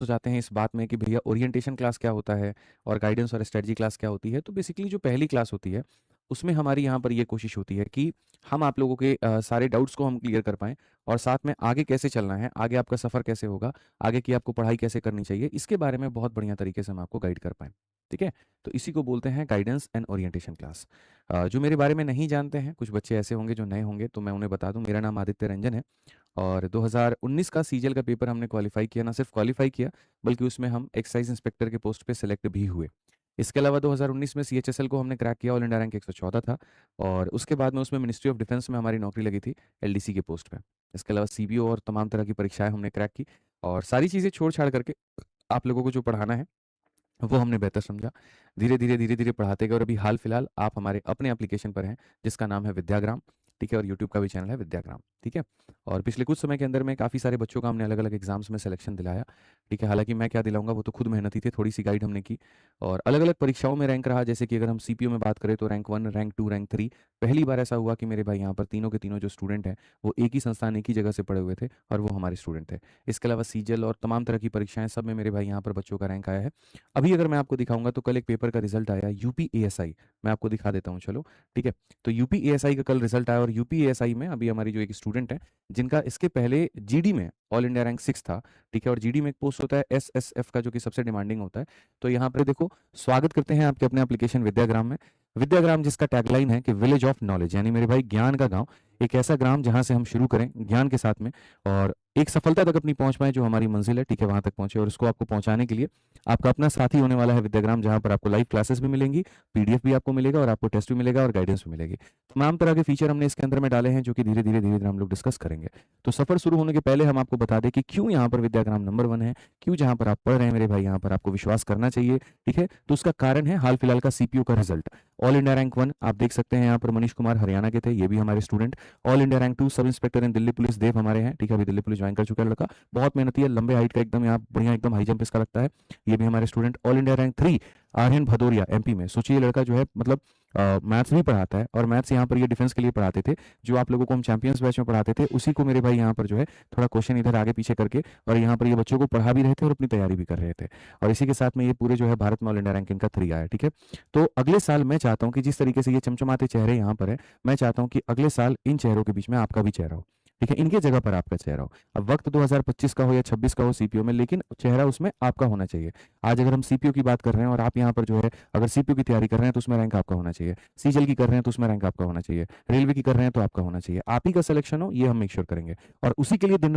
तो जाते हैं इस बात में कि भैया ओरिएंटेशन क्लास क्या होता है और गाइडेंस और स्ट्रेटजी क्लास क्या होती है। तो बेसिकली जो पहली क्लास होती है, उसमें हमारी यहाँ पर ये कोशिश होती है कि हम आप लोगों के सारे डाउट्स को हम क्लियर कर पाएँ और साथ में आगे कैसे चलना है, आगे आपका सफ़र कैसे होगा, आगे की आपको पढ़ाई कैसे करनी चाहिए, इसके बारे में बहुत बढ़िया तरीके से हम आपको गाइड कर पाएँ। ठीक है? तो इसी को बोलते हैं गाइडेंस एंड ओरिएंटेशन क्लास। जो मेरे बारे में नहीं जानते हैं, कुछ बच्चे ऐसे होंगे जो नए होंगे, तो मैं उन्हें बता दूँ, मेरा नाम आदित्य रंजन है। और 2019 का सीजीएल का पेपर हमने क्वालिफ़ाई किया, ना सिर्फ़ क्वालिफ़ाई किया, बल्कि उसमें हम एक्साइज़ इंस्पेक्टर के पोस्ट पे सेलेक्ट भी हुए। इसके अलावा 2019 में सीएचएसएल को हमने क्रैक किया, ऑल इंडिया रैंक 114 था और उसके बाद में उसमें मिनिस्ट्री ऑफ डिफेंस में हमारी नौकरी लगी थी, एलडीसी के पोस्ट पे। इसके अलावा सीबीओ और तमाम तरह की परीक्षाएँ हमने क्रैक की और सारी चीज़ें छोड़-छाड़ करके आप लोगों को जो पढ़ाना है, वो हमने बेहतर समझा। धीरे-धीरे, धीरे-धीरे पढ़ाते गए और अभी हाल-फिलहाल आप हमारे अपने एप्लीकेशन पर हैं, जिसका नाम है विद्याग्राम, ठीक है? और यूट्यूब का भी चैनल है विद्याग्राम, ठीक है? और पिछले कुछ समय के अंदर में काफ़ी सारे बच्चों का हमने अलग-अलग एग्ज़ाम्स में सिलेक्शन दिलाया, ठीक है? हालाँकि मैं क्या दिलाऊँगा, वो तो खुद मेहनती थे, थोड़ी-सी गाइड हमने की और अलग-अलग परीक्षाओं में रैंक रहा, जैसे कि अगर हम सीपीओ में बात करें तो रैंक 1, रैंक 2, रैंक 3। पहली बार ऐसा हुआ कि मेरे भाई यहाँ पर तीनों के तीनों जो स्टूडेंट हैं, वो एक ही संस्थान, एक ही जगह से पढ़े हुए थे और वो हमारे स्टूडेंट थे। इसके अलावा सीजीएल और तमाम तरह की परीक्षाएँ, सब में मेरे भाई यहाँ पर बच्चों का रैंक आया है। अभी अगर मैं आपको दिखाऊँगा तो कल एक पेपर का रिज़ल्ट आया यूपी एएसआई, मैं आपको दिखा देता हूँ चलो, ठीक है? तो यूपी एएसआई का कल रिज़ल्ट आया और यूपी एएसआई में अभी हमारी जो एक स्टूडेंट है, जिनका इसके पहले जीडी में ऑल इंडिया रैंक 6 था, ठीक है? और जीडी में एक पोस्ट होता है एसएसएफ का, जो कि सबसे डिमांडिंग होता है। तो यहाँ पे देखो, स्वागत करते हैं आपके अपने एप्लीकेशन विद्याग्राम में। विद्याग्राम जिसका टैगलाइन है कि विलेज ऑफ नॉलेज, यानी मेरे भाई ज्ञान का गाँव, एक ऐसा ग्राम जहाँ से हम शुरू करें ज्ञान के साथ में और एक सफलता तक अपनी पहुँच पाएँ, जो हमारी मंज़िल है, ठीक है? वहाँ तक पहुँचे और उसको आपको पहुँचाने के लिए आपका अपना साथी होने वाला है विद्याग्राम, जहाँ पर आपको लाइव क्लासेस भी मिलेंगी, पीडीएफ भी आपको मिलेगा और आपको टेस्ट भी मिलेगा और गाइडेंस भी मिलेगी। तमाम तरह के फीचर हमने इसके अंदर में डाले हैं, जो कि धीरे-धीरे हम लोग डिस्कस करेंगे। तो सफ़र शुरू होने के पहले हम आपको बता दें कि क्यों यहाँ पर विद्याग्राम नंबर 1 है, क्यों जहाँ पर आप पढ़ रहे हैं मेरे भाई, यहाँ पर आपको विश्वास करना चाहिए, ठीक है? तो उसका कारण है हाल-फिलहाल का सीपीओ का रिज़ल्ट। ऑल इंडिया रैंक 1 आप देख सकते हैं, यहाँ पर मनीष कुमार हरियाणा के थे, ये भी हमारे student. All India rank 2 sub inspector इन दिल्ली पुलिस देव हमारे हैं, ठीक है? अभी दिल्ली पुलिस जॉइन कर चुका है लड़का, बहुत मेहनती है, लंबे हाइट का, एकदम यहाँ बढ़िया, एकदम हाई जंप इसका लगता है। ये भी हमारे student. All India rank 3 Aryan Bhadauria MP में। सोचिए, ये लड़का जो है मतलब मैथ्स भी पढ़ाता है और मैथ्स यहाँ पर ये डिफेंस के लिए पढ़ाते थे। जो आप लोगों को हम चैंपियंस बैच में पढ़ाते थे, उसी को मेरे भाई यहाँ पर जो है थोड़ा क्वेश्चन इधर आगे पीछे करके और यहाँ पर ये बच्चों को पढ़ा भी रहे थे और अपनी तैयारी भी कर रहे थे। और इसी के साथ में ये पूरे जो है भारत में ऑल इंडिया रैंकिंग का 3 आया, ठीक है? तो अगले साल मैं चाहता हूँ कि जिस तरीके से ये चमचमाते चेहरे यहाँ पर हैं, मैं चाहता हूँ कि अगले साल इन चेहरों के बीच में आपका भी चेहरा हो, ठीक है? इनके जगह पर आपका चेहरा हो। अब वक्त 2025 का हो या 26 का हो सीपीओ में, लेकिन चेहरा उसमें आपका होना चाहिए। आज अगर हम सीपीओ की बात कर रहे हैं और आप यहाँ पर जो है अगर सीपीओ की तैयारी कर रहे हैं, तो उसमें रैंक आपका होना चाहिए। सीजीएल की कर रहे हैं तो उसमें रैंक आपका होना चाहिए। रेलवे की कर रहे हैं तो आपका होना चाहिए। आप ही का सिलेक्शन हो, ये हम मेक श्योर करेंगे और उसी के लिए दिन